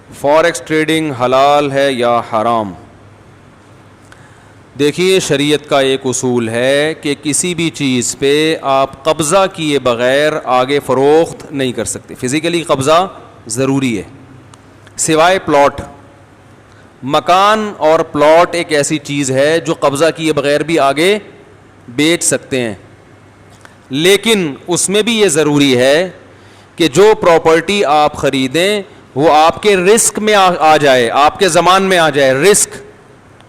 Forex trading حلال ہے یا حرام؟ دیکھیے شریعت کا ایک اصول ہے کہ کسی بھی چیز پہ آپ قبضہ کیے بغیر آگے فروخت نہیں کر سکتے. فزیکلی قبضہ ضروری ہے سوائے پلاٹ. مکان اور پلاٹ ایک ایسی چیز ہے جو قبضہ کیے بغیر بھی آگے بیچ سکتے ہیں, لیکن اس میں بھی یہ ضروری ہے کہ جو پراپرٹی آپ خریدیں وہ آپ کے رسک میں آ جائے, آپ کے زمان میں آ جائے.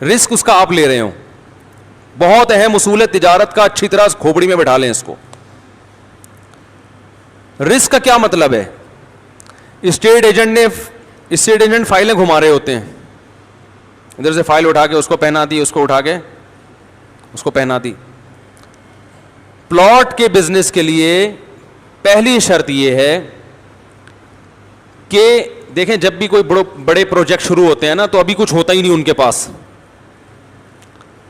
رسک اس کا آپ لے رہے ہو. بہت اہم اصول ہے تجارت کا, اچھی طرح کھوپڑی میں بٹھا لیں اس کو. رسک کا کیا مطلب ہے؟ اسٹیٹ ایجنٹ فائلیں گھما رہے ہوتے ہیں, ادھر سے فائل اٹھا کے اس کو پہنا دی, اس کو اٹھا کے اس کو پہنا دی. پلاٹ کے بزنس کے لیے پہلی شرط یہ ہے کہ دیکھیں جب بھی کوئی بڑے پروجیکٹ شروع ہوتے ہیں نا تو ابھی کچھ ہوتا ہی نہیں ان کے پاس,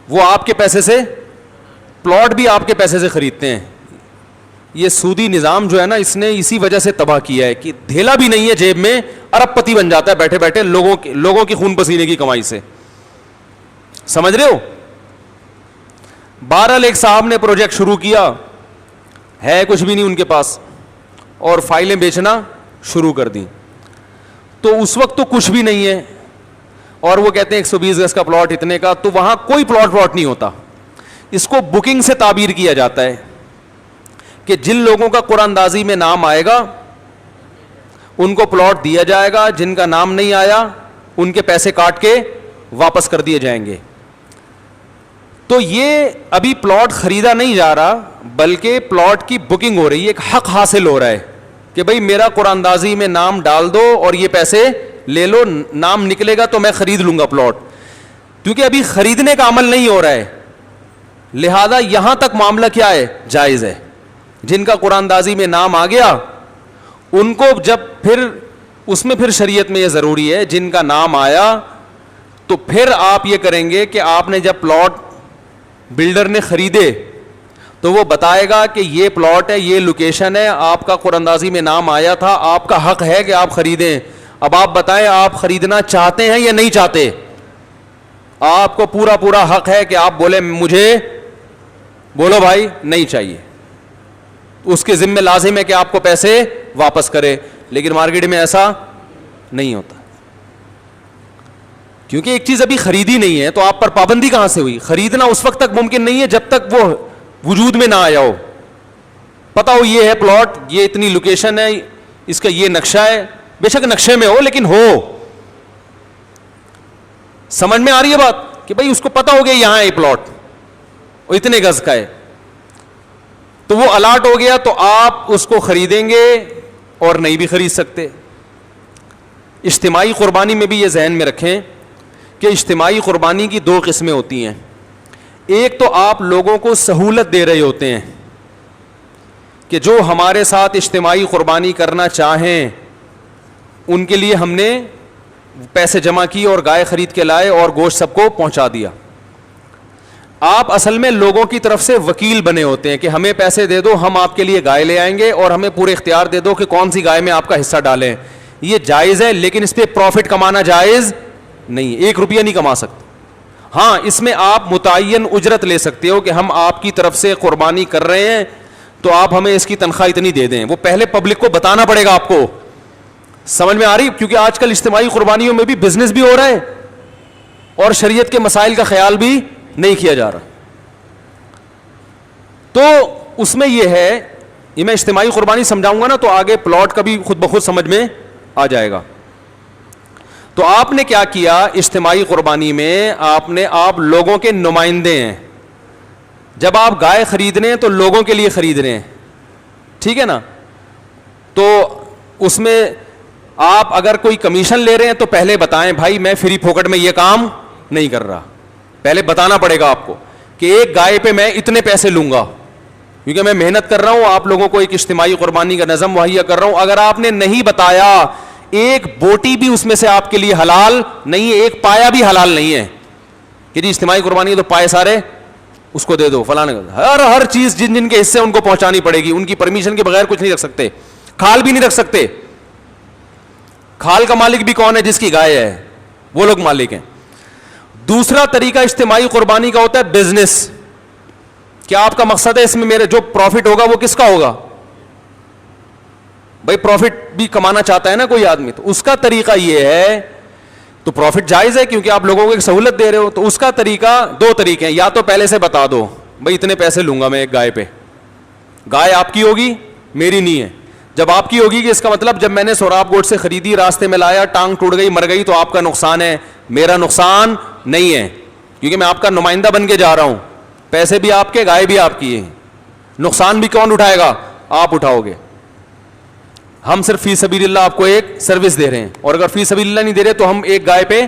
وہ آپ کے پیسے سے پلاٹ بھی آپ کے پیسے سے خریدتے ہیں. یہ سودی نظام جو ہے نا اس نے اسی وجہ سے تباہ کیا ہے کہ دھیلا بھی نہیں ہے جیب میں, ارب پتی بن جاتا ہے بیٹھے بیٹھے لوگوں کی خون پسینے کی کمائی سے. سمجھ رہے ہو؟ بہرحال ایک صاحب نے پروجیکٹ شروع کیا, ہے کچھ بھی نہیں ان کے پاس, اور فائلیں بیچنا شروع کر دیں. تو اس وقت تو کچھ بھی نہیں ہے, اور وہ کہتے ہیں 120 گز کا پلاٹ اتنے کا, تو وہاں کوئی پلاٹ نہیں ہوتا. اس کو بکنگ سے تعبیر کیا جاتا ہے کہ جن لوگوں کا قرآن اندازی میں نام آئے گا ان کو پلاٹ دیا جائے گا, جن کا نام نہیں آیا ان کے پیسے کاٹ کے واپس کر دیے جائیں گے. تو یہ ابھی پلاٹ خریدا نہیں جا رہا بلکہ پلاٹ کی بکنگ ہو رہی ہے, ایک حق حاصل ہو رہا ہے کہ بھئی میرا قرآن اندازی میں نام ڈال دو اور یہ پیسے لے لو, نام نکلے گا تو میں خرید لوں گا پلاٹ. کیونکہ ابھی خریدنے کا عمل نہیں ہو رہا ہے, لہذا یہاں تک معاملہ کیا ہے, جائز ہے. جن کا قرآن اندازی میں نام آ گیا ان کو جب پھر اس میں پھر شریعت میں یہ ضروری ہے, جن کا نام آیا تو پھر آپ یہ کریں گے کہ آپ نے جب پلاٹ بلڈر نے خریدے تو وہ بتائے گا کہ یہ پلاٹ ہے, یہ لوکیشن ہے, آپ کا قرآن اندازی میں نام آیا تھا, آپ کا حق ہے کہ آپ خریدیں. اب آپ بتائیں آپ خریدنا چاہتے ہیں یا نہیں چاہتے؟ آپ کو پورا حق ہے کہ آپ بولے مجھے, بولو بھائی نہیں چاہیے, اس کے ذمہ لازم ہے کہ آپ کو پیسے واپس کرے. لیکن مارکیٹ میں ایسا نہیں ہوتا, کیونکہ ایک چیز ابھی خریدی نہیں ہے تو آپ پر پابندی کہاں سے ہوئی؟ خریدنا اس وقت تک ممکن نہیں ہے جب تک وہ وجود میں نہ آیا ہو. پتا ہو یہ ہے پلاٹ, یہ اتنی لوکیشن ہے, اس کا یہ نقشہ ہے, بے شک نقشے میں ہو لیکن ہو. سمجھ میں آ رہی ہے بات کہ بھائی اس کو پتا ہو گیا یہاں ہے پلاٹ اور اتنے گز کا ہے, تو وہ الاٹ ہو گیا تو آپ اس کو خریدیں گے اور نہیں بھی خرید سکتے. اجتماعی قربانی میں بھی یہ ذہن میں رکھیں کہ اجتماعی قربانی کی دو قسمیں ہوتی ہیں. ایک تو آپ لوگوں کو سہولت دے رہے ہوتے ہیں کہ جو ہمارے ساتھ اجتماعی قربانی کرنا چاہیں ان کے لیے ہم نے پیسے جمع کی اور گائے خرید کے لائے اور گوشت سب کو پہنچا دیا. آپ اصل میں لوگوں کی طرف سے وکیل بنے ہوتے ہیں کہ ہمیں پیسے دے دو, ہم آپ کے لیے گائے لے آئیں گے اور ہمیں پورے اختیار دے دو کہ کون سی گائے میں آپ کا حصہ ڈالیں. یہ جائز ہے لیکن اس پہ پروفٹ کمانا جائز نہیں, 1 روپیہ نہیں کما سکتے. ہاں اس میں آپ متعین اجرت لے سکتے ہو کہ ہم آپ کی طرف سے قربانی کر رہے ہیں تو آپ ہمیں اس کی تنخواہ اتنی دے دیں. وہ پہلے پبلک کو بتانا پڑے گا آپ کو. سمجھ میں آ رہی؟ کیونکہ آج کل اجتماعی قربانیوں میں بھی بزنس بھی ہو رہا ہے اور شریعت کے مسائل کا خیال بھی نہیں کیا جا رہا. تو اس میں یہ ہے, یہ میں اجتماعی قربانی سمجھاؤں گا نا تو آگے پلاٹ کا بھی خود بخود سمجھ میں آ جائے گا. تو آپ نے کیا کیا اجتماعی قربانی میں, آپ لوگوں کے نمائندے ہیں. جب آپ گائے خرید رہے ہیں تو لوگوں کے لیے خرید رہے ہیں, ٹھیک ہے نا. تو اس میں آپ اگر کوئی کمیشن لے رہے ہیں تو پہلے بتائیں بھائی میں فری پھوکٹ میں یہ کام نہیں کر رہا. پہلے بتانا پڑے گا آپ کو کہ ایک گائے پہ میں اتنے پیسے لوں گا کیونکہ میں محنت کر رہا ہوں, آپ لوگوں کو ایک اجتماعی قربانی کا نظم مہیا کر رہا ہوں. اگر آپ نے نہیں بتایا, ایک بوٹی بھی اس میں سے آپ کے لیے حلال نہیں ہے, ایک پایا بھی حلال نہیں ہے کہ جی اجتماعی قربانی ہے تو پائے سارے اس کو دے دو فلانے, ہر چیز جن کے حصے ان کو پہنچانی پڑے گی, ان کی پرمیشن کے بغیر کچھ نہیں رکھ سکتے, کھال بھی نہیں رکھ سکتے. کھال کا مالک بھی کون ہے؟ جس کی گائے ہے، وہ لوگ مالک ہیں. دوسرا طریقہ اجتماعی قربانی کا ہوتا ہے بزنس. کیا آپ کا مقصد ہے اس میں میرے جو پروفٹ ہوگا وہ کس کا ہوگا؟ بھائی پروفٹ بھی کمانا چاہتا ہے نا کوئی آدمی, تو اس کا طریقہ یہ ہے, تو پروفٹ جائز ہے کیونکہ آپ لوگوں کو ایک سہولت دے رہے ہو. تو اس کا طریقہ دو طریقے ہیں, یا تو پہلے سے بتا دو بھائی اتنے پیسے لوں گا میں ایک گائے پہ, گائے آپ کی ہوگی میری نہیں ہے. جب آپ کی ہوگی کہ اس کا مطلب جب میں نے سوراب گوٹ سے خریدی راستے میں لایا ٹانگ ٹوٹ گئی مر گئی تو آپ کا نقصان ہے, میرا نقصان نہیں ہے کیونکہ میں آپ کا نمائندہ بن کے جا رہا ہوں, پیسے بھی آپ کے گائے بھی آپ کی ہے, نقصان بھی کون اٹھائے گا؟ آپ اٹھاؤ گے. ہم صرف فی سبیل اللہ آپ کو ایک سروس دے رہے ہیں, اور اگر فی سبیل اللہ نہیں دے رہے تو ہم ایک گائے پہ,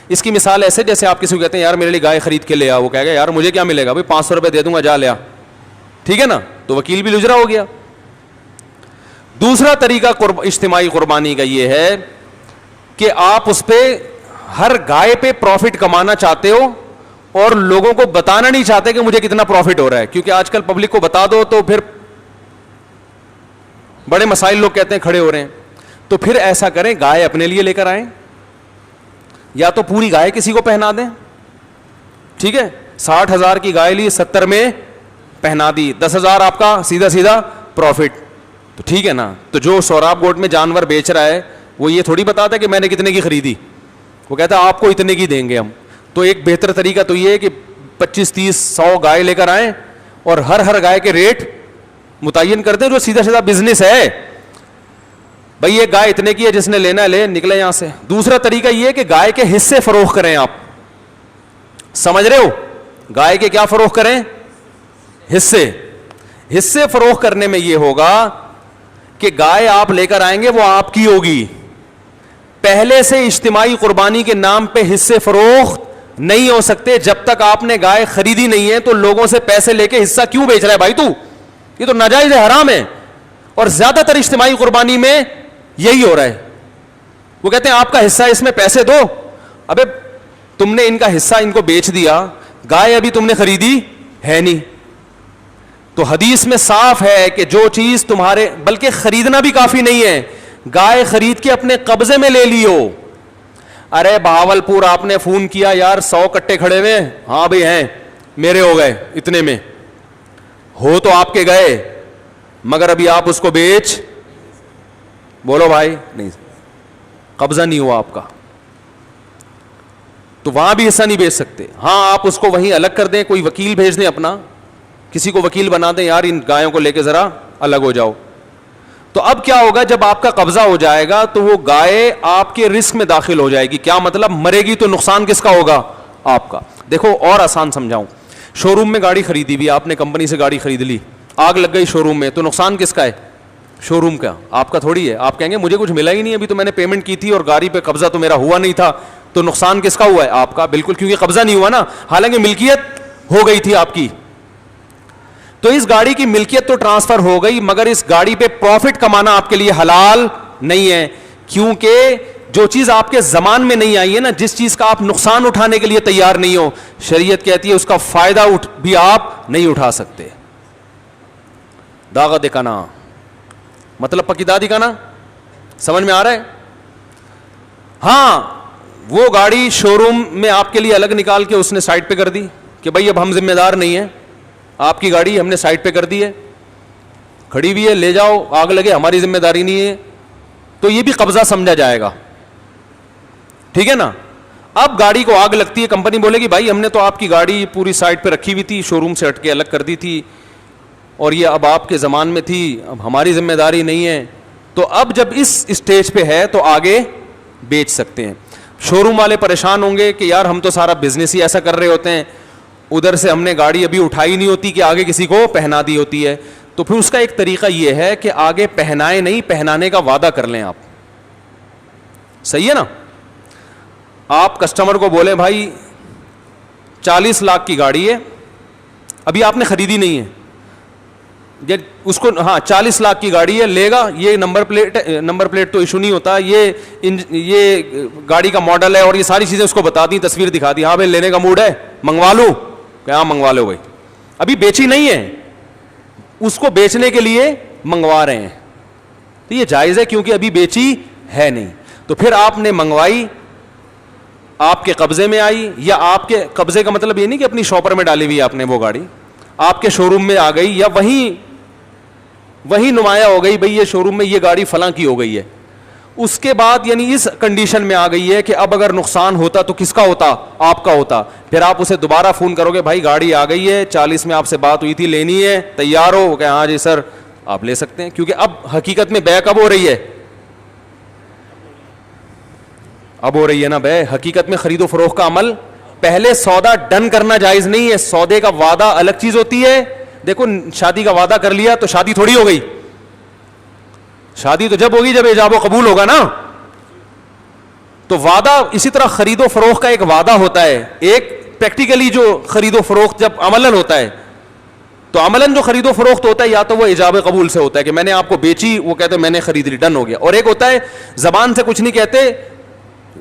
اس کی مثال ایسے جیسے آپ کسی کو کہتے ہیں یار میرے لیے گائے خرید کے لے آ, وہ کہے گا یار مجھے کیا ملے گا بھائی 500 روپے دے دوں گا جا لیا, ٹھیک ہے نا, تو وکیل بھی لجرا ہو گیا. دوسرا طریقہ اجتماعی قربانی کا یہ ہے کہ آپ اس پہ ہر گائے پہ پروفٹ کمانا چاہتے ہو اور لوگوں کو بتانا نہیں چاہتے کہ مجھے کتنا پروفٹ ہو رہا ہے, کیونکہ آج کل پبلک کو بتا دو تو پھر بڑے مسائل لوگ کہتے ہیں کھڑے ہو رہے ہیں. تو پھر ایسا کریں گائے اپنے لیے لے کر آئیں, یا تو پوری گائے کسی کو پہنا دیں, ٹھیک ہے, 60,000 کی گائے لی 70 میں پہنا دی, 10,000 آپ کا سیدھا سیدھا پروفٹ, تو ٹھیک ہے نا. تو جو سوراب گوٹ میں جانور بیچ رہا ہے وہ یہ تھوڑی بتاتا ہے کہ میں نے کتنے کی خریدی, وہ کہتا ہے آپ کو اتنے کی دیں گے ہم. تو ایک بہتر طریقہ تو یہ ہے کہ 25, 30, 100 گائے لے کر آئیں اور ہر گائے کے ریٹ متعین کر دیں, جو سیدھا سیدھا بزنس ہے, بھائی یہ گائے اتنے کی ہے جس نے لینا ہے لے نکلے یہاں سے. دوسرا طریقہ یہ ہے کہ گائے کے حصے فروخت کریں, آپ سمجھ رہے ہو, گائے کے کیا فروخت کریں؟ حصے فروخت کرنے میں یہ ہوگا کہ گائے آپ لے کر آئیں گے وہ آپ کی ہوگی, پہلے سے اجتماعی قربانی کے نام پہ حصے فروخت نہیں ہو سکتے جب تک آپ نے گائے خریدی نہیں ہے. تو لوگوں سے پیسے لے کے حصہ کیوں بیچ رہا ہے بھائی تو, یہ تو ناجائز ہے, حرام ہے. اور زیادہ تر اجتماعی قربانی میں یہی ہو رہا ہے, وہ کہتے ہیں آپ کا حصہ اس میں پیسے دو, ابے تم نے ان کا حصہ ان کو بیچ دیا, گائے ابھی تم نے خریدی ہے نہیں. تو حدیث میں صاف ہے کہ جو چیز تمہارے, بلکہ خریدنا بھی کافی نہیں ہے, گائے خرید کے اپنے قبضے میں لے لیو. ارے بہاولپور آپ نے فون کیا یار 100 کٹے کھڑے ہوئے, ہاں بھائی ہیں میرے ہو گئے اتنے میں, ہو تو آپ کے گئے مگر ابھی آپ اس کو بیچ, بولو بھائی نہیں, قبضہ نہیں ہوا آپ کا, تو وہاں بھی حصہ نہیں بیچ سکتے. ہاں آپ اس کو وہیں الگ کر دیں, کوئی وکیل بھیج دیں اپنا, کسی کو وکیل بنا دیں, یار ان گایوں کو لے کے ذرا الگ ہو جاؤ. تو اب کیا ہوگا جب آپ کا قبضہ ہو جائے گا تو وہ گائے آپ کے رسک میں داخل ہو جائے گی. کیا مطلب؟ مرے گی تو نقصان کس کا ہوگا؟ آپ کا. دیکھو اور آسان سمجھاؤں, شو روم میں گاڑی خریدی بھی, آپ نے کمپنی سے گاڑی خرید لی, آگ لگ گئی شو روم میں, تو نقصان کس کا ہے؟ شو روم کا, آپ کا تھوڑی ہے. آپ کہیں گے مجھے کچھ ملا ہی نہیں, ابھی تو میں نے پیمنٹ کی تھی اور گاڑی پہ قبضہ تو میرا ہوا نہیں تھا, تو نقصان کس کا ہوا ہے؟ آپ کا. بالکل, کیونکہ قبضہ نہیں ہوا نا, حالانکہ ملکیت ہو گئی تھی آپ کی. تو اس گاڑی کی ملکیت تو ٹرانسفر ہو گئی مگر اس گاڑی پہ پروفٹ کمانا آپ کے لیے حلال نہیں ہے, کیونکہ جو چیز آپ کے زمان میں نہیں آئی ہے نا, جس چیز کا آپ نقصان اٹھانے کے لیے تیار نہیں ہو, شریعت کہتی ہے اس کا فائدہ بھی آپ نہیں اٹھا سکتے. داغ دکھانا مطلب پکیدہ دکھانا, سمجھ میں آ رہا ہے؟ ہاں وہ گاڑی شو روم میں آپ کے لیے الگ نکال کے اس نے سائڈ پہ کر دی کہ بھائی اب ہم ذمہ دار نہیں ہیں, آپ کی گاڑی ہم نے سائڈ پہ کر دی ہے, کھڑی ہوئی ہے, لے جاؤ, آگ لگے ہماری ذمہ داری نہیں ہے, تو یہ بھی قبضہ سمجھا جائے گا, ٹھیک ہے نا. اب گاڑی کو آگ لگتی ہے, کمپنی بولے گی بھائی ہم نے تو آپ کی گاڑی پوری سائڈ پہ رکھی ہوئی تھی, شو روم سے ہٹ کے الگ کر دی تھی, اور یہ اب آپ کے زمان میں تھی, اب ہماری ذمہ داری نہیں ہے. تو اب جب اس اسٹیج پہ ہے تو آگے بیچ سکتے ہیں. شو روم والے پریشان ہوں گے کہ یار ہم تو سارا بزنس ہی ایسا کر رہے ہوتے ہیں, ادھر سے ہم نے گاڑی ابھی اٹھائی نہیں ہوتی کہ آگے کسی کو پہنا دی ہوتی ہے. تو پھر اس کا ایک طریقہ یہ ہے کہ آگے پہنائے نہیں, پہنانے کا وعدہ کر لیں آپ, صحیح ہے نا. آپ کسٹمر کو بولیں بھائی 40 لاکھ کی گاڑی ہے, ابھی آپ نے خریدی نہیں ہے, اس کو ہاں 40 لاکھ کی گاڑی ہے, لے گا, یہ نمبر پلیٹ تو ایشو نہیں ہوتا, یہ گاڑی کا ماڈل ہے, اور یہ ساری چیزیں اس کو بتا دی, تصویر دکھا دی, ہاں بھائی لینے کا موڈ ہے, منگوا لوں, کہ ہاں منگوا لو بھائی, ابھی بیچی نہیں ہے, اس کو بیچنے کے لیے منگوا رہے ہیں, تو یہ جائز ہے کیونکہ ابھی بیچی ہے نہیں. تو پھر آپ نے منگوائی, آپ کے قبضے میں آئی, یا آپ کے قبضے کا مطلب یہ نہیں کہ اپنی شاپر میں ڈالی ہوئی آپ نے وہ گاڑی, آپ کے شو روم میں آ گئی, یا وہیں نمایاں ہو گئی بھئی یہ شو روم میں یہ گاڑی فلاں کی ہو گئی ہے. اس کے بعد یعنی اس کنڈیشن میں آ گئی ہے کہ اب اگر نقصان ہوتا تو کس کا ہوتا, آپ کا ہوتا. پھر آپ اسے دوبارہ فون کرو گے, بھائی گاڑی آ گئی ہے, 40 میں آپ سے بات ہوئی تھی, لینی ہے, تیار ہو, کہ ہاں جی سر آپ لے سکتے ہیں. کیونکہ اب حقیقت میں بے کب ہو رہی ہے, اب ہو رہی ہے نا بے. حقیقت میں خرید و فروخت کا عمل, پہلے سودا ڈن کرنا جائز نہیں ہے, سودے کا وعدہ الگ چیز ہوتی ہے. دیکھو شادی کا وعدہ کر لیا تو شادی تھوڑی ہو گئی, شادی تو جب ہوگی جب ایجاب و قبول ہوگا نا. تو وعدہ اسی طرح خرید و فروخت کا ایک وعدہ ہوتا ہے, ایک پریکٹیکلی جو خرید و فروخت جب عملاً ہوتا ہے, تو عملاً جو خرید و فروخت ہوتا ہے یا تو وہ ایجاب قبول سے ہوتا ہے کہ میں نے آپ کو بیچی, وہ کہتے ہیں میں نے خرید لی, ڈن ہو گیا. اور ایک ہوتا ہے زبان سے کچھ نہیں کہتے,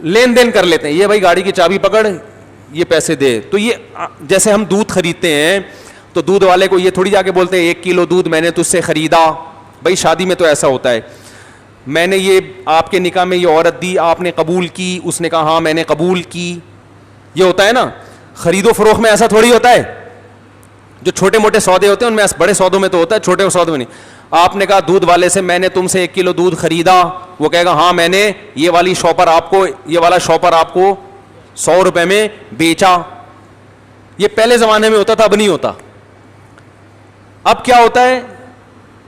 لین دین کر لیتے ہیں, یہ بھائی گاڑی کی چابی پکڑ, یہ پیسے دے. تو یہ جیسے ہم دودھ خریدتے ہیں تو دودھ والے کو یہ تھوڑی جا کے بولتے ہیں 1 کلو دودھ میں نے تجھ سے خریدا. بھائی شادی میں تو ایسا ہوتا ہے, میں نے یہ آپ کے نکاح میں یہ عورت دی, آپ نے قبول کی, اس نے کہا ہاں میں نے قبول کی, یہ ہوتا ہے نا. خرید و فروخت میں ایسا تھوڑی ہوتا ہے. جو چھوٹے موٹے سودے ہوتے ہیں ان میں, بڑے سودوں میں تو ہوتا ہے, چھوٹے سودوں میں نہیں. آپ نے کہا دودھ والے سے میں نے تم سے 1 کلو دودھ خریدا, وہ کہے گا ہاں میں نے یہ والی شاپر آپ کو, یہ والا شاپر آپ کو 100 روپے میں بیچا. یہ پہلے زمانے میں ہوتا تھا, اب نہیں ہوتا. اب کیا ہوتا ہے,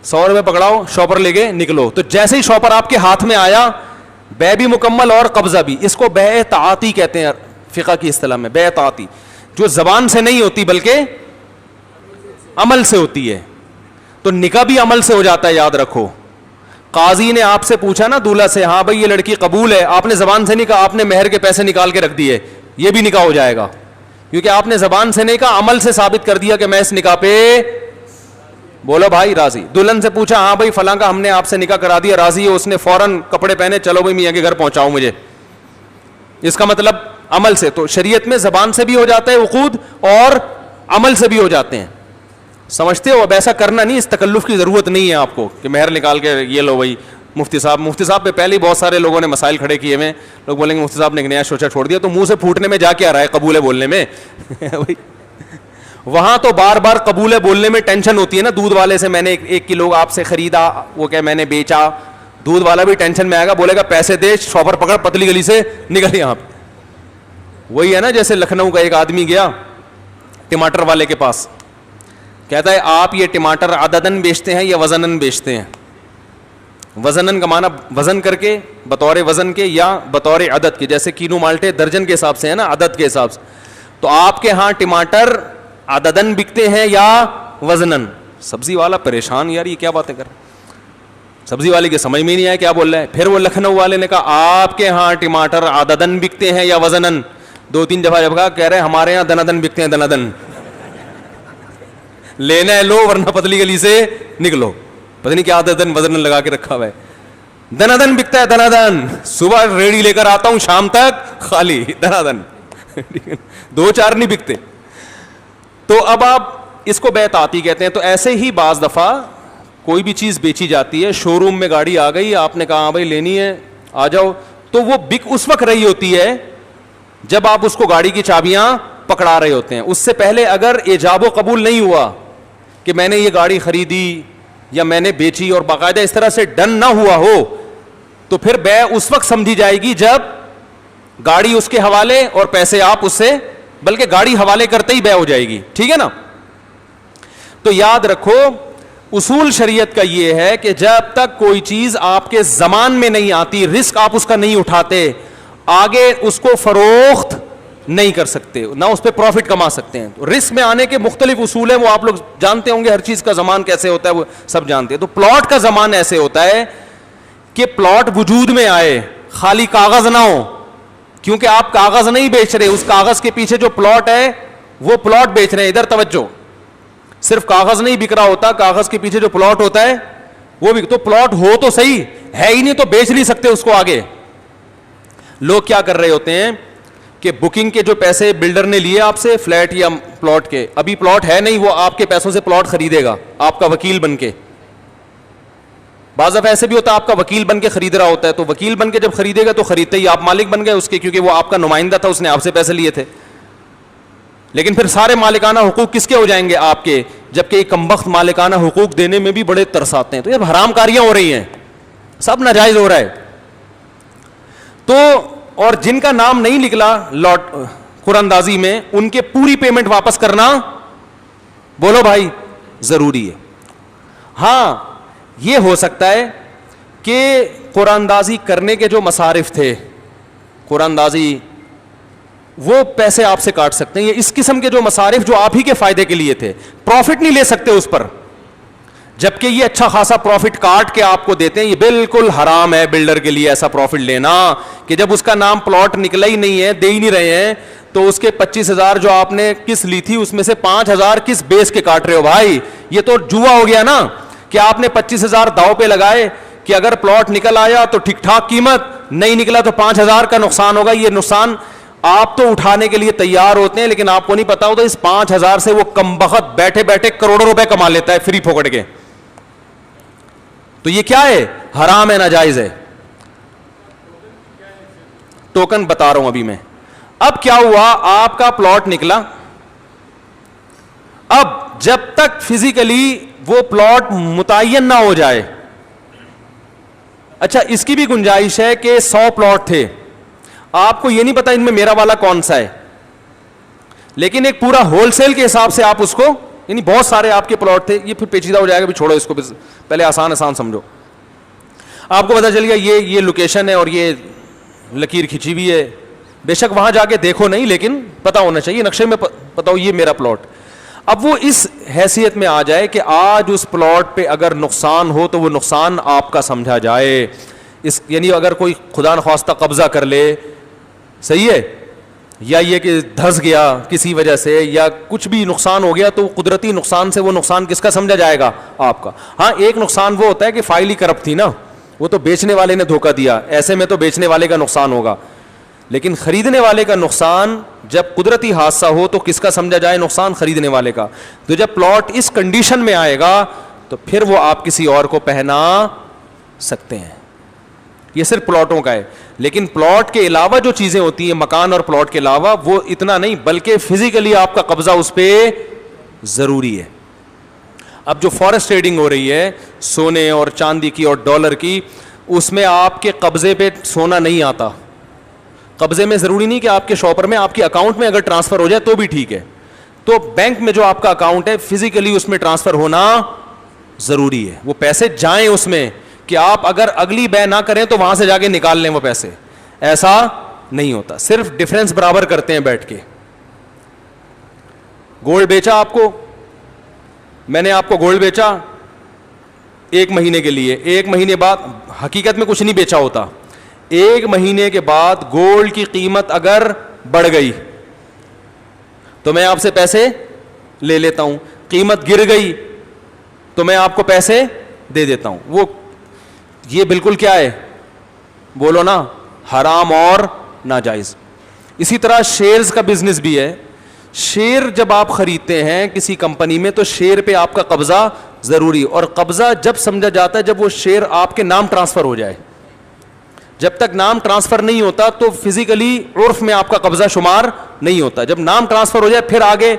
100 روپے پکڑاؤ, شاپر لے کے نکلو. تو جیسے ہی شاپر آپ کے ہاتھ میں آیا, بے بھی مکمل اور قبضہ بھی. اس کو بے تعاطی کہتے ہیں فقہ کی اصطلاح میں, بے تعاطی, جو زبان سے نہیں ہوتی بلکہ عمل سے ہوتی ہے. تو نکاح بھی عمل سے ہو جاتا ہے, یاد رکھو. قاضی نے آپ سے پوچھا نا دولہا سے, ہاں بھائی یہ لڑکی قبول ہے, آپ نے زبان سے نہیں کہا, آپ نے مہر کے پیسے نکال کے رکھ دیے, یہ بھی نکاح ہو جائے گا. کیونکہ آپ نے زبان سے نہیں کہا, عمل سے ثابت کر دیا کہ میں اس نکاح پہ, بولو بھائی راضی. دلہن سے پوچھا, ہاں بھائی فلاں کا ہم نے آپ سے نکاح کرا دیا, راضی ہے, اس نے فوراً کپڑے پہنے, چلو بھائی میاں کے گھر پہنچاؤ مجھے. اس کا مطلب عمل سے. تو شریعت میں زبان سے بھی ہو جاتا ہے عقود اور عمل سے بھی ہو جاتے ہیں. سمجھتے ہو؟ اب ایسا کرنا نہیں, اس تکلف کی ضرورت نہیں ہے آپ کو کہ مہر نکال کے یہ لو بھائی. مفتی صاحب پہ پہلے ہی بہت سارے لوگوں نے مسائل کھڑے کیے ہوئے. لوگ بولیں گے مفتی صاحب نے ایک نیا شوچا چھوڑ دیا, تو منہ سے پھوٹنے میں جا کے آ رہا ہے قبول ہے بولنے میں. وہاں تو بار بار قبول ہے بولنے میں ٹینشن ہوتی ہے نا. دودھ والے سے میں نے 1 کلو آپ سے خریدا, وہ کہ میں نے بیچا. دودھ والا بھی ٹینشن میں آئے گا, بولے گا پیسے دے, شاپر پکڑ, پتلی گلی سے نکل یہاں پہ. وہی ہے نا جیسے لکھنؤ کا ایک آدمی گیا ٹماٹر والے کے پاس, کہتا ہے آپ یہ ٹماٹر عددن بیچتے ہیں یا وزنن بیچتے ہیں؟ وزنن کا معنی وزن کر کے, بطور وزن کے یا بطور عدد کے, جیسے کینو مالٹے درجن کے حساب سے ہے نا, عدد کے حساب سے. تو آپ کے ہاں ٹماٹر عددن بکتے ہیں یا وزنن؟ سبزی والا پریشان, یار یہ کیا باتیں کر رہے ہیں, سبزی والے کے سمجھ میں نہیں آیا کیا بول رہا ہے. پھر وہ لکھنؤ والے نے کہا آپ کے ہاں ٹماٹر عددن بکتے ہیں یا وزنن؟ 2-3 دفعہ جب کہا, کہہ رہے ہمارے یہاں دنادن بکتے ہیں, دنادن. لینا ہے لو, ورنہ پتلی گلی سے نکلو. پتہ نہیں کیا عددن وزنن لگا کے رکھا ہوا ہے. دنادن بکتا ہے, دنادن. صبح ریڑی لے کر آتا ہوں, شام تک خالی دنادن. 2-4 نہیں بکتے. تو اب آپ اس کو بے تعاطی کہتے ہیں. تو ایسے ہی بعض دفعہ کوئی بھی چیز بیچی جاتی ہے, شو روم میں گاڑی آ گئی, آپ نے کہا ہاں بھائی لینی ہے آ جاؤ, تو وہ بک اس وقت رہی ہوتی ہے جب آپ اس کو گاڑی کی چابیاں پکڑا رہے ہوتے ہیں. اس سے پہلے اگر ایجاب و قبول نہیں ہوا کہ میں نے یہ گاڑی خریدی یا میں نے بیچی اور باقاعدہ اس طرح سے ڈن نہ ہوا ہو, تو پھر بے اس وقت سمجھی جائے گی جب گاڑی اس کے حوالے اور پیسے آپ اس سے, بلکہ گاڑی حوالے کرتے ہی بے ہو جائے گی. ٹھیک ہے نا. تو یاد رکھو اصول شریعت کا یہ ہے کہ جب تک کوئی چیز آپ کے زمان میں نہیں آتی, رسک آپ اس کا نہیں اٹھاتے, آگے اس کو فروخت نہیں کر سکتے, نہ اس پہ پروفٹ کما سکتے ہیں. رسک میں آنے کے مختلف اصول ہیں, وہ آپ لوگ جانتے ہوں گے, ہر چیز کا زمان کیسے ہوتا ہے وہ سب جانتے ہیں. تو پلاٹ کا زمان ایسے ہوتا ہے کہ پلاٹ وجود میں آئے, خالی کاغذ نہ ہو, کیونکہ آپ کاغذ نہیں بیچ رہے, اس کاغذ کے پیچھے جو پلاٹ ہے وہ پلاٹ بیچ رہے ہیں. ادھر توجہ, صرف کاغذ نہیں بک رہا ہوتا, کاغذ کے پیچھے جو پلاٹ ہوتا ہے وہ بھی. تو پلاٹ ہو تو صحیح, ہے ہی نہیں تو بیچ نہیں سکتے اس کو آگے. لوگ کیا کر رہے ہوتے ہیں کہ بکنگ کے جو پیسے بلڈر نے لیے آپ سے فلیٹ یا پلاٹ کے, ابھی پلاٹ ہے نہیں, وہ آپ کے پیسوں سے پلاٹ خریدے گا آپ کا وکیل بن کے. بعض دفعہ ایسے بھی ہوتا ہے آپ کا وکیل بن کے خرید رہا ہوتا ہے, تو وکیل بن کے جب خریدے گا تو خریدتے ہی آپ مالک بن گئے اس کے, کیونکہ وہ آپ کا نمائندہ تھا, اس نے آپ سے پیسے لیے تھے. لیکن پھر سارے مالکانہ حقوق کس کے ہو جائیں گے؟ آپ کے. جبکہ ایک کمبخت مالکانہ حقوق دینے میں بھی بڑے ترساتے ہیں. تو یہ حرام کاریاں ہو رہی ہیں, سب ناجائز ہو رہا ہے. تو اور جن کا نام نہیں نکلا قراندازی میں, ان کے پوری پیمنٹ واپس کرنا, بولو بھائی, ضروری ہے. ہاں یہ ہو سکتا ہے کہ قراندازی کرنے کے جو مصارف تھے, قراندازی وہ پیسے آپ سے کاٹ سکتے ہیں. یہ اس قسم کے جو مصارف جو آپ ہی کے فائدے کے لیے تھے, پروفٹ نہیں لے سکتے اس پر, جبکہ یہ اچھا خاصا پروفٹ کاٹ کے آپ کو دیتے ہیں. یہ بالکل حرام ہے بلڈر کے لیے ایسا پروفٹ لینا کہ جب اس کا نام پلاٹ نکلا ہی نہیں ہے, دے ہی نہیں رہے ہیں, تو اس کے 25,000 جو آپ نے قسط لی تھی اس میں سے 5,000 کس بیس کے کاٹ رہے ہو بھائی؟ یہ تو جوا ہو گیا نا, کہ آپ نے 25,000 داؤ پہ لگائے کہ اگر پلاٹ نکل آیا تو ٹھیک ٹھاک قیمت, نہیں نکلا تو 5,000 کا نقصان ہوگا. یہ نقصان آپ تو اٹھانے کے لیے تیار ہوتے ہیں, لیکن آپ کو نہیں پتا ہوتا اس 5,000 سے وہ کمبخت بیٹھے بیٹھے کروڑوں روپے کما لیتا ہے فری پھوکٹ کے. تو یہ کیا ہے؟ حرام ہے, ناجائز ہے. ٹوکن بتا رہا ہوں ابھی میں. اب کیا ہوا, آپ کا پلاٹ نکلا, اب جب تک فزیکلی وہ پلاٹ متعین نہ ہو جائے, اچھا اس کی بھی گنجائش ہے کہ 100 پلاٹ تھے, آپ کو یہ نہیں پتا ان میں میرا والا کون سا ہے, لیکن ایک پورا ہول سیل کے حساب سے آپ اس کو, یعنی بہت سارے آپ کے پلاٹ تھے, یہ پھر پیچیدہ ہو جائے گا, بھی چھوڑو اس کو, پہلے آسان سمجھو. آپ کو پتا چل گیا یہ لوکیشن ہے اور یہ لکیر کھینچی ہوئی ہے, بے شک وہاں جا کے دیکھو نہیں, لیکن پتا ہونا چاہیے, نقشے میں پتا ہو یہ میرا پلاٹ. اب وہ اس حیثیت میں آ جائے کہ آج اس پلاٹ پہ اگر نقصان ہو تو وہ نقصان آپ کا سمجھا جائے. یعنی اگر کوئی خدا نخواستہ قبضہ کر لے, صحیح ہے, یا یہ کہ دھس گیا کسی وجہ سے یا کچھ بھی نقصان ہو گیا, تو قدرتی نقصان سے وہ نقصان کس کا سمجھا جائے گا؟ آپ کا. ہاں ایک نقصان وہ ہوتا ہے کہ فائل ہی کرپٹ تھی نا, وہ تو بیچنے والے نے دھوکہ دیا, ایسے میں تو بیچنے والے کا نقصان ہوگا. لیکن خریدنے والے کا نقصان جب قدرتی حادثہ ہو تو کس کا سمجھا جائے نقصان؟ خریدنے والے کا. تو جب پلاٹ اس کنڈیشن میں آئے گا تو پھر وہ آپ کسی اور کو پہنا سکتے ہیں. یہ صرف پلاٹوں کا ہے, لیکن پلاٹ کے علاوہ جو چیزیں ہوتی ہیں, مکان اور پلاٹ کے علاوہ, وہ اتنا نہیں, بلکہ فزیکلی آپ کا قبضہ اس پہ ضروری ہے. اب جو فورسٹ ٹریڈنگ ہو رہی ہے سونے اور چاندی کی اور ڈالر کی, اس میں آپ کے قبضے پہ سونا نہیں آتا. قبضے میں ضروری نہیں کہ آپ کے شاپر میں, آپ کے اکاؤنٹ میں اگر ٹرانسفر ہو جائے تو بھی ٹھیک ہے. تو بینک میں جو آپ کا اکاؤنٹ ہے فزیکلی اس میں ٹرانسفر ہونا ضروری ہے, وہ پیسے جائیں اس میں, کہ آپ اگر اگلی بے نہ کریں تو وہاں سے جا کے نکال لیں وہ پیسے, ایسا نہیں ہوتا. صرف ڈفرینس برابر کرتے ہیں بیٹھ کے. گولڈ بیچا آپ کو, میں نے آپ کو گولڈ بیچا 1 مہینے کے لیے, 1 مہینے بعد حقیقت میں کچھ نہیں بیچا ہوتا, 1 مہینے کے بعد گولڈ کی قیمت اگر بڑھ گئی تو میں آپ سے پیسے لے لیتا ہوں, قیمت گر گئی تو میں آپ کو پیسے دے دیتا ہوں. وہ یہ بالکل کیا ہے, بولو نا, حرام اور ناجائز. اسی طرح شیئرز کا بزنس بھی ہے. شیئر جب آپ خریدتے ہیں کسی کمپنی میں تو شیئر پہ آپ کا قبضہ ضروری, اور قبضہ جب سمجھا جاتا ہے جب وہ شیئر آپ کے نام ٹرانسفر ہو جائے. جب تک نام ٹرانسفر نہیں ہوتا تو فزیکلی عرف میں آپ کا قبضہ شمار نہیں ہوتا. جب نام ٹرانسفر ہو جائے پھر آگے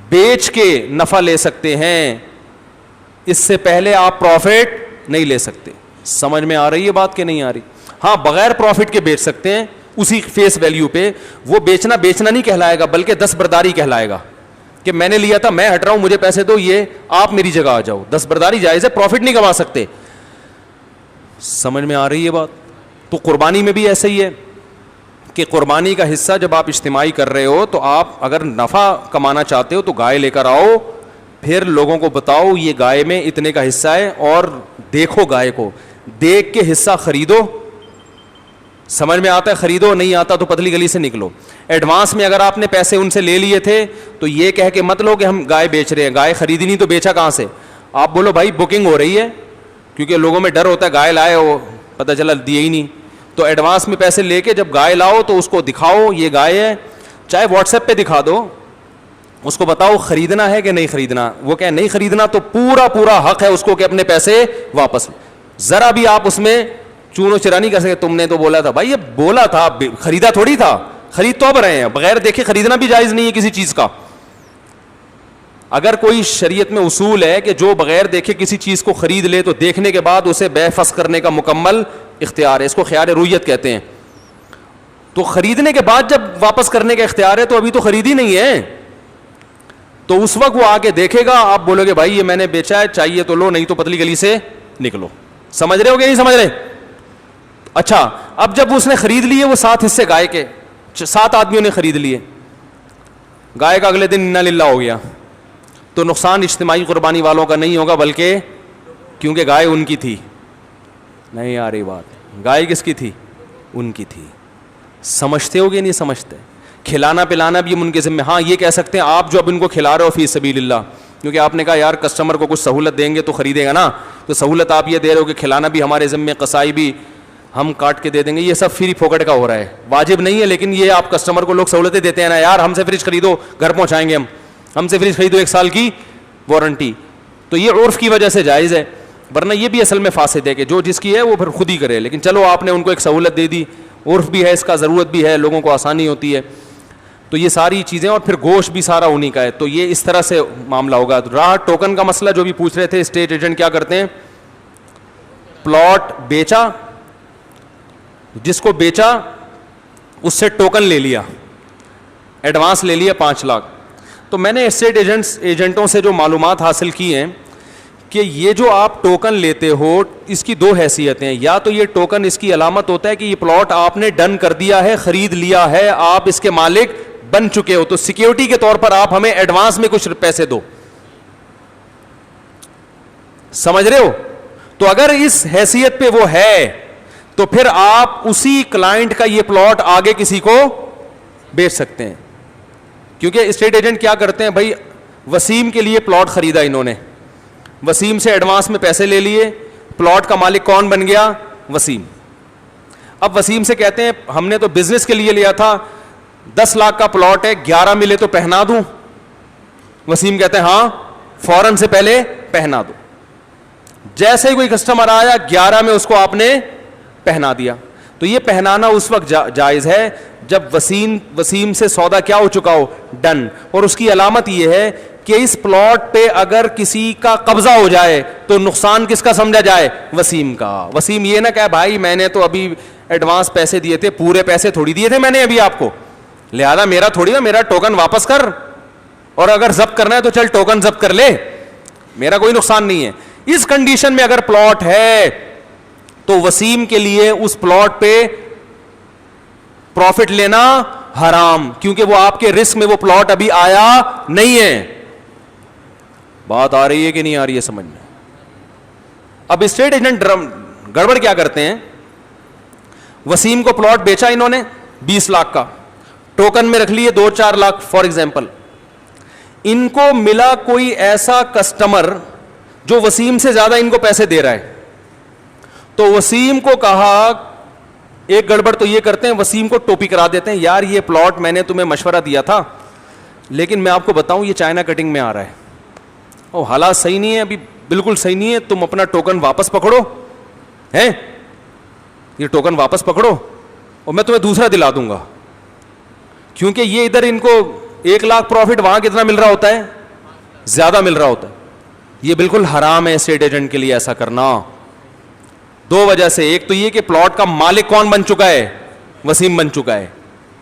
بیچ کے نفع لے سکتے ہیں, اس سے پہلے آپ پروفٹ نہیں لے سکتے. سمجھ میں آ رہی ہے بات کہ نہیں آ رہی؟ ہاں بغیر پروفٹ کے بیچ سکتے ہیں اسی فیس ویلیو پہ. وہ بیچنا نہیں کہلائے گا, بلکہ دستبرداری کہلائے گا, کہ میں نے لیا تھا, میں ہٹ رہا ہوں, مجھے پیسے دو, یہ آپ میری جگہ آ جاؤ. دستبرداری جائز ہے, پروفٹ نہیں کما سکتے. سمجھ میں آ رہی ہے بات؟ تو قربانی میں بھی ایسا ہی ہے کہ قربانی کا حصہ جب آپ اجتماعی کر رہے ہو تو آپ اگر نفع کمانا چاہتے ہو تو گائے لے کر آؤ, پھر لوگوں کو بتاؤ یہ گائے میں اتنے کا حصہ ہے, اور دیکھو گائے کو, دیکھ کے حصہ خریدو. سمجھ میں آتا ہے خریدو, نہیں آتا تو پتلی گلی سے نکلو. ایڈوانس میں اگر آپ نے پیسے ان سے لے لیے تھے تو یہ کہہ کے مت لو کہ ہم گائے بیچ رہے ہیں, گائے خریدی نہیں تو بیچا کہاں سے. آپ بولو بھائی بکنگ ہو رہی ہے, کیونکہ لوگوں میں ڈر ہوتا ہے گائے لائے وہ پتہ چلا دیے ہی نہیں. تو ایڈوانس میں پیسے لے کے جب گائے لاؤ تو اس کو دکھاؤ یہ گائے ہے, چاہے واٹس ایپ پہ دکھا دو, اس کو بتاؤ خریدنا ہے کہ نہیں خریدنا. وہ کہ نہیں خریدنا تو پورا حق ہے اس کو کہ اپنے پیسے واپس. ذرا بھی آپ اس میں چونو چرا نہیں کر سکتے. تم نے تو بولا تھا. بھائی یہ بولا تھا, خریدا تھوڑی تھا, خرید تو اب رہے ہیں. بغیر دیکھے خریدنا بھی جائز نہیں ہے کسی چیز کا. اگر کوئی شریعت میں اصول ہے کہ جو بغیر دیکھے کسی چیز کو خرید لے تو دیکھنے کے بعد اسے بے فسخ کرنے کا مکمل اختیار ہے. اس کو خیار رویت کہتے ہیں. تو خریدنے کے بعد جب واپس کرنے کا اختیار ہے تو ابھی تو خریدی نہیں ہے, تو اس وقت وہ آ کے دیکھے گا. آپ بولو گے بھائی یہ میں نے بیچا ہے, چاہیے تو لو, نہیں تو پتلی گلی سے نکلو. سمجھ رہے ہو کہ نہیں سمجھ رہے؟ اچھا, اب جب اس نے خرید لیے وہ 7 حصے گائے کے, 7 آدمیوں نے خرید لیے, گائے کا اگلے دن انا للہ ہو گیا, تو نقصان اجتماعی قربانی والوں کا نہیں ہوگا, بلکہ کیونکہ گائے ان کی تھی. نہیں آ رہی بات؟ گائے کس کی تھی؟ ان کی تھی. سمجھتے ہو گے نہیں سمجھتے؟ کھلانا پلانا بھی ان کے ذمہ. ہاں یہ کہہ سکتے ہیں آپ جو اب ان کو کھلا رہے ہو فی سبیل اللہ, کیونکہ آپ نے کہا یار کسٹمر کو کچھ سہولت دیں گے تو خریدے گا نا, تو سہولت آپ یہ دے رہے ہو کہ کھلانا بھی ہمارے ذمہ, قصائی بھی ہم کاٹ کے دے دیں گے. یہ سب فری پھوکٹ کا ہو رہا ہے, واجب نہیں ہے, لیکن یہ آپ کسٹمر کو لوگ سہولتیں دیتے ہیں نا, یار ہم سے فریج خریدو گھر پہنچائیں گے, ہم سے فریج خریدو 1 سال کی وارنٹی. تو یہ عرف کی وجہ سے جائز ہے, ورنہ یہ بھی اصل میں فاسد ہے کہ جو جس کی ہے وہ پھر خود ہی کرے. لیکن چلو آپ نے ان کو ایک سہولت دے دی, عرف بھی ہے اس کا, ضرورت بھی ہے, لوگوں کو آسانی ہوتی ہے. تو یہ ساری چیزیں, اور پھر گوشت بھی سارا انہیں کا ہے. تو یہ اس طرح سے معاملہ ہوگا. رہا ٹوکن کا مسئلہ جو بھی پوچھ رہے تھے, اسٹیٹ ایجنٹ کیا کرتے ہیں, پلاٹ بیچا, جس کو بیچا اس سے ٹوکن لے لیا, ایڈوانس لے لیا 5 لاکھ. تو میں نے اسٹیٹ ایجنٹوں سے جو معلومات حاصل کی ہیں کہ یہ جو آپ ٹوکن لیتے ہو اس کی 2 حیثیتیں ہیں. یا تو یہ ٹوکن اس کی علامت ہوتا ہے کہ یہ پلاٹ آپ نے ڈن کر دیا ہے, خرید لیا ہے, آپ اس کے مالک بن چکے ہو, تو سیکیورٹی کے طور پر آپ ہمیں ایڈوانس میں کچھ پیسے دو. سمجھ رہے ہو؟ تو اگر اس حیثیت پہ وہ ہے تو پھر آپ اسی کلائنٹ کا یہ پلاٹ آگے کسی کو بیچ سکتے ہیں. کیونکہ اسٹیٹ ایجنٹ کیا کرتے ہیں بھائی, وسیم کے لیے پلاٹ خریدا انہوں نے, وسیم سے ایڈوانس میں پیسے لے لیے, پلاٹ کا مالک کون بن گیا؟ وسیم. اب وسیم سے کہتے ہیں ہم نے تو بزنس کے لیے لیا تھا, 10 لاکھ کا پلاٹ ہے, 11 ملے تو پہنا دوں. وسیم کہتے ہیں ہاں فوراً سے پہلے پہنا دو. جیسے ہی کوئی کسٹمر آیا 11 میں اس کو آپ نے پہنا دیا. تو یہ پہنانا اس وقت جائز ہے جب وسیم سے سودا کیا ہو چکا ہو, ڈن. اور اس کی علامت یہ ہے کہ اس پلاٹ پہ اگر کسی کا قبضہ ہو جائے تو نقصان کس کا سمجھا جائے؟ وسیم کا. وسیم یہ نہ کہے بھائی میں نے تو ابھی ایڈوانس پیسے دیے تھے, پورے پیسے تھوڑی دیے تھے میں نے ابھی آپ کو, لہذا میرا تھوڑی نا, میرا ٹوکن واپس کر, اور اگر ضبط کرنا ہے تو چل ٹوکن ضبط کر لے, میرا کوئی نقصان نہیں ہے. اس کنڈیشن میں اگر پلاٹ ہے تو وسیم کے لیے اس پلاٹ پہ پروفٹ لینا حرام, کیونکہ وہ آپ کے رسک میں وہ پلاٹ ابھی آیا نہیں ہے. بات آ رہی ہے کہ نہیں آ رہی ہے سمجھ میں؟ اب اسٹیٹ ایجنٹ گڑبڑ کیا کرتے ہیں, وسیم کو پلاٹ بیچا انہوں نے 20 لاکھ کا, ٹوکن میں رکھ لیے 2-4 لاکھ فار ایگزامپل. ان کو ملا کوئی ایسا کسٹمر جو وسیم سے زیادہ ان کو پیسے دے رہا ہے, تو وسیم کو کہا, ایک گڑبڑ تو یہ کرتے ہیں, وسیم کو ٹوپی کرا دیتے ہیں, یار یہ پلاٹ میں نے تمہیں مشورہ دیا تھا لیکن میں آپ کو بتاؤں یہ چائنا کٹنگ میں آ رہا ہے, اور حالات صحیح نہیں ہے, ابھی بالکل صحیح نہیں ہے, تم اپنا ٹوکن واپس پکڑو, ہیں یہ ٹوکن واپس پکڑو اور میں تمہیں دوسرا دلا دوں گا. کیونکہ یہ ادھر ان کو 1 لاکھ پروفٹ, وہاں کتنا مل رہا ہوتا ہے؟ زیادہ مل رہا ہوتا ہے. یہ بالکل حرام ہے اسٹیٹ ایجنٹ کے لیے ایسا کرنا, 2 وجہ سے. ایک تو یہ کہ پلاٹ کا مالک کون بن چکا ہے؟ وسیم بن چکا ہے.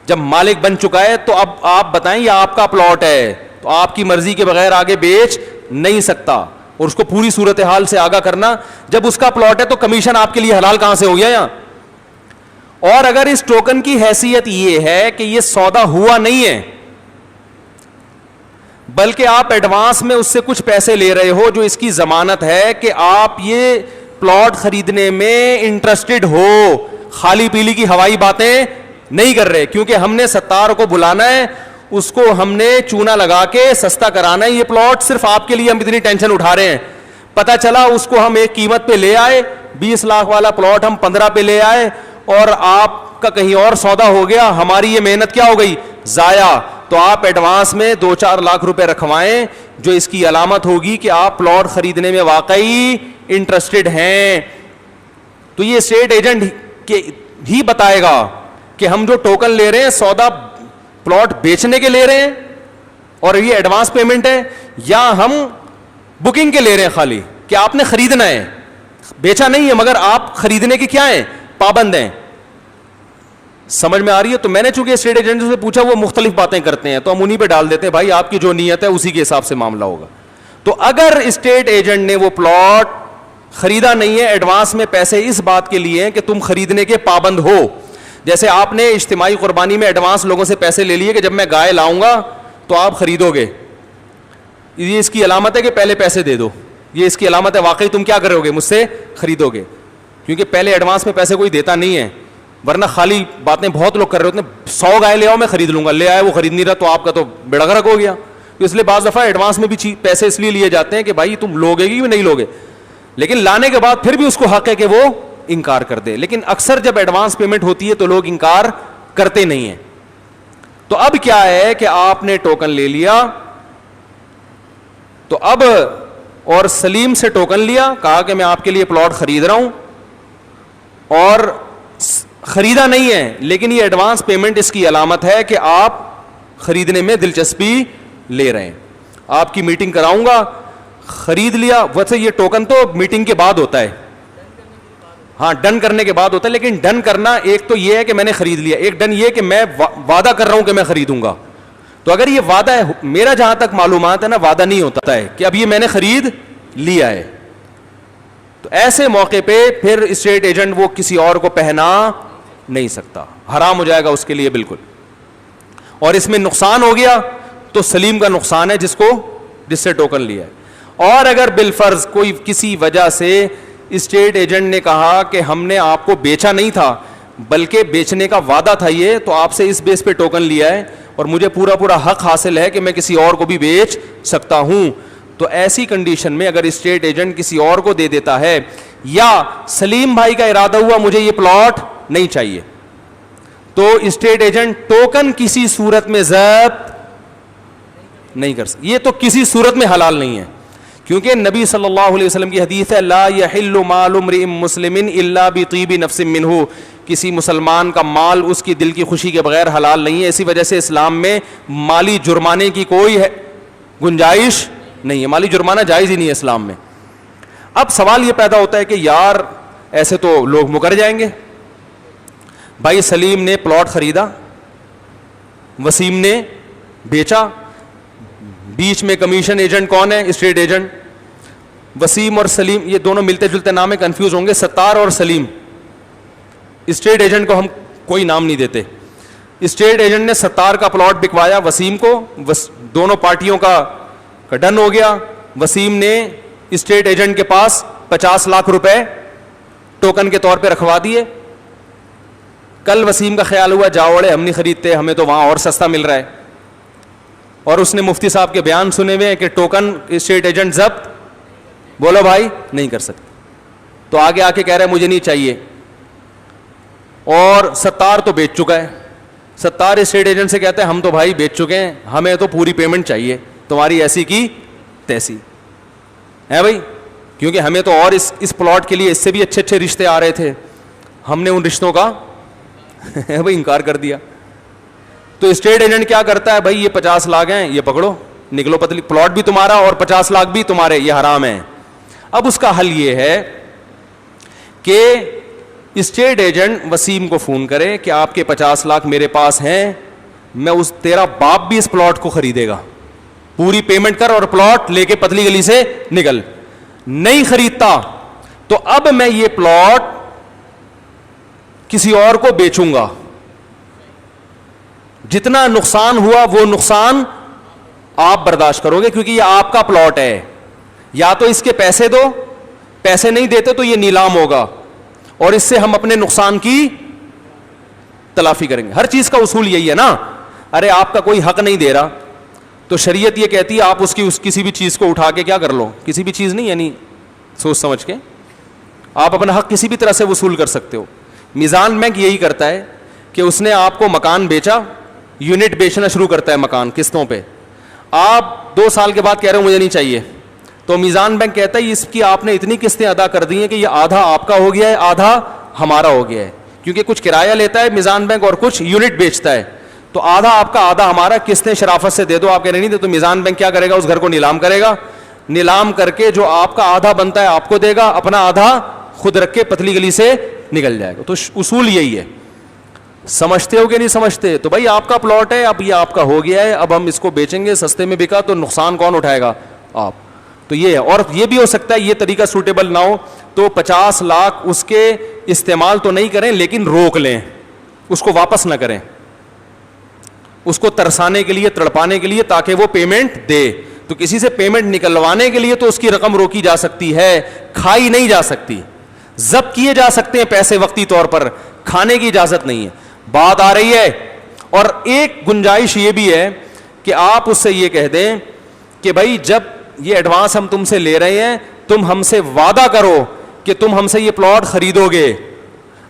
جب مالک بن چکا ہے تو اب آپ بتائیں یہ آپ کا پلاٹ ہے تو آپ کی مرضی کے بغیر آگے بیچ نہیں سکتا, اور اس کو پوری صورتحال سے آگاہ کرنا. جب اس کا پلاٹ ہے تو کمیشن آپ کے لیے حلال کہاں سے ہو گیا یہاں؟ اور اگر اس ٹوکن کی حیثیت یہ ہے کہ یہ سودا ہوا نہیں ہے بلکہ آپ ایڈوانس میں اس سے کچھ پیسے لے رہے ہو, جو اس کی ضمانت ہے کہ آپ یہ پلاٹ خریدنے میں انٹرسٹڈ ہو, خالی پیلی کی ہوائی باتیں نہیں کر رہے. کیونکہ ہم نے ستار کو بلانا ہے, اس کو ہم نے چونا لگا کے سستا کرانا ہے, یہ پلاٹ صرف آپ کے لیے ہم اتنی ٹینشن اٹھا رہے ہیں. پتہ چلا اس کو ہم ایک قیمت پہ لے آئے, 20 لاکھ والا پلاٹ ہم 15 پہ لے آئے, اور آپ کا کہیں اور سودا ہو گیا, ہماری یہ محنت کیا ہو گئی؟ ضائع. تو آپ ایڈوانس میں 2-4 لاکھ روپے رکھوائیں, جو اس کی علامت ہوگی کہ آپ پلاٹ خریدنے میں واقعی انٹرسٹڈ ہیں. تو یہ اسٹیٹ ایجنٹ ہی بتائے گا کہ ہم جو ٹوکن لے رہے ہیں سودا پلاٹ بیچنے کے لے رہے ہیں اور یہ ایڈوانس پیمنٹ ہے, یا ہم بکنگ کے لے رہے ہیں خالی کہ آپ نے خریدنا ہے, بیچا نہیں ہے مگر آپ خریدنے کے کیا ہیں, پابند ہیں. سمجھ میں آ رہی ہے؟ تو میں نے چونکہ اسٹیٹ ایجنٹ سے پوچھا, وہ مختلف باتیں کرتے ہیں تو ہم انہیں پہ ڈال دیتے ہیں, بھائی آپ کی جو نیت ہے اسی کے حساب سے معاملہ ہوگا. تو اگر اسٹیٹ ایجنٹ نے وہ پلاٹ خریدا نہیں ہے, ایڈوانس میں پیسے اس بات کے لیے ہیں کہ تم خریدنے کے پابند ہو, جیسے آپ نے اجتماعی قربانی میں ایڈوانس لوگوں سے پیسے لے لیے کہ جب میں گائے لاؤں گا تو آپ خریدو گے, یہ اس کی علامت ہے کہ پہلے پیسے دے دو, یہ اس کی علامت ہے واقعی تم کیا کرو گے, مجھ سے خریدو گے. کیونکہ پہلے ایڈوانس میں پیسے کوئی دیتا نہیں ہے, ورنہ خالی باتیں بہت لوگ کر رہے ہوتے ہیں, 100 گائے لے آؤ میں خرید لوں گا, لے آئے وہ خرید نہیں رہا تو آپ کا تو بیڑا غرق ہو گیا. تو اس لیے بعض دفعہ ایڈوانس میں بھی پیسے اس لیے لیے جاتے ہیں کہ بھائی تم لوگے گی نہیں لوگے, لیکن لانے کے بعد پھر بھی اس کو حق ہے کہ وہ انکار کر دے. لیکن اکثر جب ایڈوانس پیمنٹ ہوتی ہے تو لوگ انکار کرتے نہیں ہیں. تو اب کیا ہے کہ آپ نے ٹوکن لے لیا, تو اب اور سلیم سے ٹوکن لیا, کہا کہ میں آپ کے لیے پلاٹ خرید رہا ہوں, اور خریدا نہیں ہے لیکن یہ ایڈوانس پیمنٹ اس کی علامت ہے کہ آپ خریدنے میں دلچسپی لے رہے ہیں. آپ کی میٹنگ کراؤں گا, خرید لیا. ویسے یہ ٹوکن تو میٹنگ کے بعد ہوتا ہے, ہاں ڈن کرنے کے بعد ہوتا ہے, لیکن ڈن کرنا ایک تو یہ ہے کہ میں نے خرید لیا, ایک ڈن یہ کہ میں وعدہ کر رہا ہوں کہ میں خریدوں گا. تو اگر یہ وعدہ ہے, میرا جہاں تک معلومات ہے نا, وعدہ نہیں ہوتا ہے کہ اب یہ میں نے خرید لیا ہے, تو ایسے موقع پہ پھر اسٹیٹ ایجنٹ وہ کسی اور کو پہنا نہیں سکتا, حرام ہو جائے گا اس کے لیے بالکل. اور اس میں نقصان ہو گیا تو سلیم کا نقصان ہے جس سے ٹوکن لیا ہے. اور اگر بالفرض کوئی کسی وجہ سے اسٹیٹ ایجنٹ نے کہا کہ ہم نے آپ کو بیچا نہیں تھا بلکہ بیچنے کا وعدہ تھا یہ, تو آپ سے اس بیس پہ ٹوکن لیا ہے اور مجھے پورا حق حاصل ہے کہ میں کسی اور کو بھی بیچ سکتا ہوں, تو ایسی کنڈیشن میں اگر اسٹیٹ ایجنٹ کسی اور کو دے دیتا ہے, یا سلیم بھائی کا ارادہ ہوا مجھے یہ پلاٹ نہیں چاہیے, تو اسٹیٹ ایجنٹ ٹوکن کسی صورت میں ضبط نہیں کر سکتا. یہ تو کسی صورت میں حلال نہیں ہے, کیونکہ نبی صلی اللہ علیہ وسلم کی حدیث ہے, لا یحل مال امرئ مسلم الا بطیب نفس منہ, کسی مسلمان کا مال اس کی دل کی خوشی کے بغیر حلال نہیں ہے. اسی وجہ سے اسلام میں مالی جرمانے کی کوئی گنجائش نہیں ہے, مالی جرمانہ جائز ہی نہیں ہے اسلام میں. اب سوال یہ پیدا ہوتا ہے کہ یار ایسے تو لوگ مکر جائیں گے. بھائی سلیم نے پلاٹ خریدا, وسیم نے بیچا, بیچ میں کمیشن ایجنٹ کون ہے؟ Estate agent. وسیم اور سلیم یہ دونوں ملتے جلتے نام ہے, کنفیوز ہوں گے, ستار اور سلیم. اسٹیٹ ایجنٹ کو ہم کوئی نام نہیں دیتے. اسٹیٹ ایجنٹ نے ستار کا پلاٹ بکوایا وسیم کو, دونوں پارٹیوں کا ڈن ہو گیا. وسیم نے اسٹیٹ ایجنٹ کے پاس 50 لاکھ روپے ٹوکن کے طور پہ رکھوا دیے. کل وسیم کا خیال ہوا جاوڑے ہم نہیں خریدتے, ہمیں تو وہاں اور سستا مل رہا ہے, اور اس نے مفتی صاحب کے بیان سنے ہوئے ہیں کہ ٹوکن اسٹیٹ ایجنٹ ضبط, بولو بھائی نہیں کر سکتے. تو آگے آ کے کہہ رہا ہے مجھے نہیں چاہیے, اور ستار تو بیچ چکا ہے. ستار اسٹیٹ ایجنٹ سے کہتا ہے ہم تو بھائی بیچ چکے ہیں, ہمیں تو پوری پیمنٹ چاہیے, تمہاری ایسی کی تیسی ہے بھائی, کیونکہ ہمیں تو اور اس پلاٹ کے لیے اس سے بھی اچھے رشتے آ رہے تھے, ہم نے ان رشتوں کا بھائی انکار کر دیا. تو اسٹیٹ ایجنٹ کیا کرتا ہے, بھائی یہ 50 لاکھ ہیں, یہ پکڑو, نکلو پتلی, پلاٹ بھی تمہارا اور 50 لاکھ بھی تمہارے, یہ حرام ہے. اب اس کا حل یہ ہے کہ اسٹیٹ ایجنٹ وسیم کو فون کرے کہ آپ کے 50 لاکھ میرے پاس ہیں, میں تیرا باپ بھی اس پلاٹ کو خریدے گا, پوری پیمنٹ کر اور پلاٹ لے کے پتلی گلی سے نکل. نہیں خریدتا تو اب میں یہ پلاٹ کسی اور کو بیچوں گا, جتنا نقصان ہوا وہ نقصان آپ برداشت کرو گے, کیونکہ یہ آپ کا پلاٹ ہے. یا تو اس کے پیسے دو, پیسے نہیں دیتے تو یہ نیلام ہوگا, اور اس سے ہم اپنے نقصان کی تلافی کریں گے. ہر چیز کا اصول یہی ہے نا, ارے آپ کا کوئی حق نہیں دے رہا تو شریعت یہ کہتی ہے آپ اس کسی بھی چیز کو اٹھا کے کیا کر لو, کسی بھی چیز نہیں, یعنی سوچ سمجھ کے آپ اپنا حق کسی بھی طرح سے وصول کر سکتے ہو. میزان بینک یہی کرتا ہے کہ اس نے آپ کو مکان بیچا, یونٹ بیچنا شروع کرتا ہے مکان قسطوں پہ, آپ 2 سال کے بعد کہہ رہے ہو مجھے نہیں چاہیے, تو تو میزان بینک کہتا ہے اس کی آپ نے اتنی قسطیں ادا کر دی ہیں کہ یہ آدھا آپ کا ہو گیا ہے, آدھا ہمارا ہو گیا ہے, کیونکہ کچھ کرایہ لیتا ہے میزان بینک اور کچھ یونٹ بیچتا ہے, تو آدھا آپ کا آدھا ہمارا, قسطیں شرافت سے دے دو. آپ کہہ رہے نہیں دے تو میزان بینک کیا کرے گا, اس گھر کو نیلام کرے گا, نیلام کر کے جو آپ کا آدھا بنتا ہے آپ کو دے گا, اپنا آدھا خود رکھ کے پتلی گلی سے نکل جائے گا. تو اصول یہی ہے. سمجھتے ہو کہ نہیں سمجھتے؟ تو بھائی آپ کا پلاٹ ہے, اب یہ آپ کا ہو گیا ہے, اب ہم اس کو بیچیں گے, سستے میں بکا تو نقصان کون اٹھائے گا, آپ. تو یہ ہے. اور یہ بھی ہو سکتا ہے یہ طریقہ سوٹیبل نہ ہو تو 50 لاکھ اس کے استعمال تو نہیں کریں لیکن روک لیں, اس کو واپس نہ کریں, اس کو ترسانے کے لیے, تڑپانے کے لیے, تاکہ وہ پیمنٹ دے. تو کسی سے پیمنٹ نکلوانے کے لیے تو اس کی رقم روکی جا سکتی ہے, کھائی نہیں جا سکتی. ضبط کیے جا سکتے ہیں پیسے وقتی طور پر, کھانے کی اجازت نہیں ہے. بات آ رہی ہے. اور ایک گنجائش یہ بھی ہے کہ آپ اس سے یہ کہہ دیں کہ بھائی جب یہ ایڈوانس ہم تم سے لے رہے ہیں, تم ہم سے وعدہ کرو کہ تم ہم سے یہ پلاٹ خریدو گے.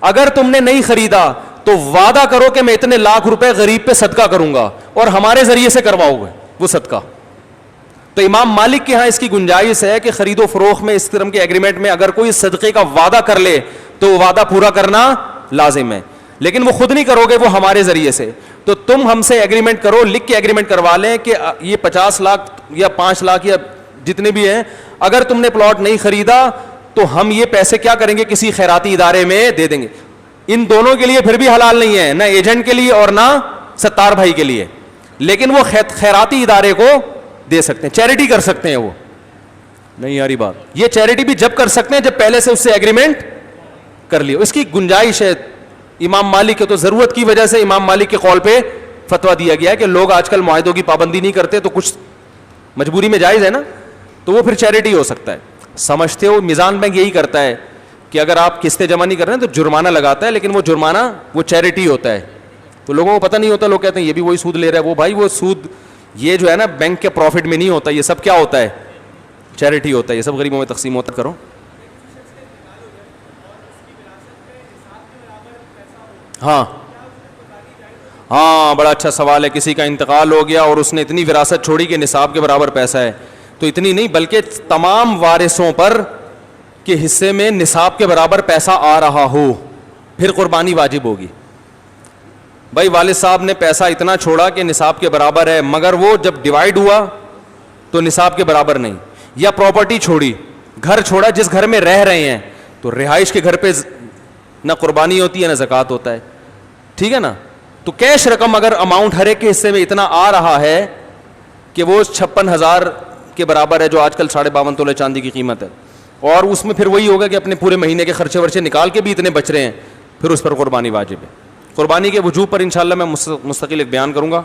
اگر تم نے نہیں خریدا تو وعدہ کرو کہ میں اتنے لاکھ روپے غریب پہ صدقہ کروں گا, اور ہمارے ذریعے سے کرواؤ گے وہ صدقہ. تو امام مالک کے ہاں اس کی گنجائش ہے کہ خرید و فروخت میں, اس طرح کے ایگریمنٹ میں اگر کوئی صدقے کا وعدہ کر لے تو وہ وعدہ پورا کرنا لازم ہے, لیکن وہ خود نہیں کرو گے, وہ ہمارے ذریعے سے. تو تم ہم سے ایگریمنٹ کرو, لکھ کے ایگریمنٹ کروا لیں کہ یہ 50 لاکھ یا 5 لاکھ یا جتنے بھی ہیں, اگر تم نے پلاٹ نہیں خریدا تو ہم یہ پیسے کیا کریں گے, کسی خیراتی ادارے میں دے دیں گے. ان دونوں کے لیے پھر بھی حلال نہیں ہے, نہ ایجنٹ کے لیے اور نہ ستار بھائی کے لیے, لیکن وہ خیراتی ادارے کو دے سکتے ہیں, چیریٹی کر سکتے ہیں. وہ نہیں آ رہی بات, یہ چیریٹی بھی جب کر سکتے ہیں جب پہلے سے اس سے ایگریمنٹ کر لیا. اس کی گنجائش ہے. امام مالک کے تو ضرورت کی وجہ سے امام مالک کے قول پہ فتویٰ دیا گیا ہے کہ لوگ آج کل معاہدوں کی پابندی نہیں کرتے, تو کچھ مجبوری میں جائز ہے نا, تو وہ پھر چیریٹی ہو سکتا ہے. سمجھتے ہو؟ میزان بینک یہی کرتا ہے کہ اگر آپ قسطیں جمع نہیں کر رہے ہیں تو جرمانہ لگاتا ہے, لیکن وہ جرمانہ وہ چیریٹی ہوتا ہے. تو لوگوں کو پتہ نہیں ہوتا, لوگ کہتے ہیں یہ بھی وہی سود لے رہا ہے. وہ بھائی وہ سود یہ جو ہے نا بینک کے پروفٹ میں نہیں ہوتا, یہ سب کیا ہوتا ہے, چیریٹی ہوتا ہے, یہ سب غریبوں میں تقسیم ہوتا. کرو ہاں ہاں, بڑا اچھا سوال ہے. کسی کا انتقال ہو گیا اور اس نے اتنی وراثت چھوڑی کہ نصاب کے برابر پیسہ ہے, تو اتنی نہیں بلکہ تمام وارثوں پر کے حصے میں نصاب کے برابر پیسہ آ رہا ہو, پھر قربانی واجب ہوگی. بھائی والد صاحب نے پیسہ اتنا چھوڑا کہ نصاب کے برابر ہے, مگر وہ جب ڈیوائیڈ ہوا تو نصاب کے برابر نہیں. یا پراپرٹی چھوڑی, گھر چھوڑا جس گھر میں رہ رہے ہیں, تو رہائش کے گھر پہ نہ قربانی ہوتی ہے نہ زکوٰۃ ہوتا ہے, ٹھیک ہے نا. تو کیش رقم اگر اماؤنٹ ہر ایک کے حصے میں اتنا آ رہا ہے کہ وہ 56,000 کے برابر ہے, جو آج کل 52.5 تولے چاندی کی قیمت ہے, اور اس میں پھر وہی ہوگا کہ اپنے پورے مہینے کے خرچے ورچے نکال کے بھی اتنے بچ رہے ہیں, پھر اس پر قربانی واجب ہے. قربانی کے وجوب پر انشاءاللہ میں مستقل ایک بیان کروں گا.